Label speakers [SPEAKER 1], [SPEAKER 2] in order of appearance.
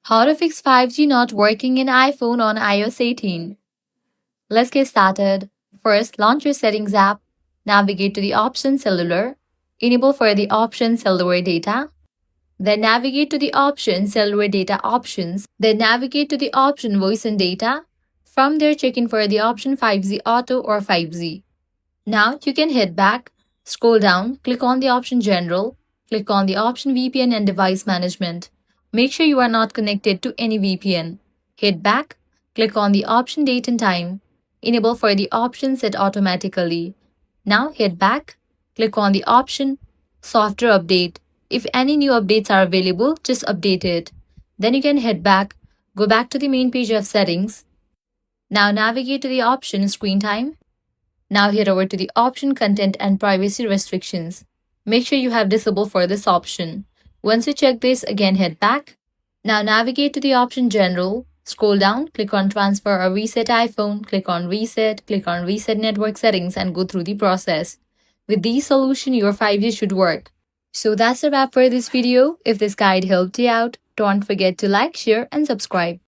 [SPEAKER 1] How to fix 5G not working in iPhone on iOS 18. Let's get started. First, launch your Settings app. Navigate to the option Cellular. Enable for the option Cellular Data. Then navigate to the option Cellular Data Options. Then navigate to the option Voice and Data. From there, check in for the option 5G Auto or 5G. Now you can head back, scroll down, click on the option General, click on the option VPN and Device Management. Make sure you are not connected to any VPN. Head back, click on the option Date and Time. Enable for the option Set Automatically. Now head back, click on the option Software Update. If any new updates are available, just update it. Then you can head back, go back to the main page of settings. Now navigate to the option Screen Time. Now head over to the option Content and Privacy Restrictions. Make sure you have disabled for this option. Once you check this, again head back. Now navigate to the option General. Scroll down, click on Transfer or Reset iPhone, click on Reset Network Settings and go through the process. With these solutions, your 5G should work. So that's a wrap for this video. If this guide helped you out, don't forget to like, share and subscribe.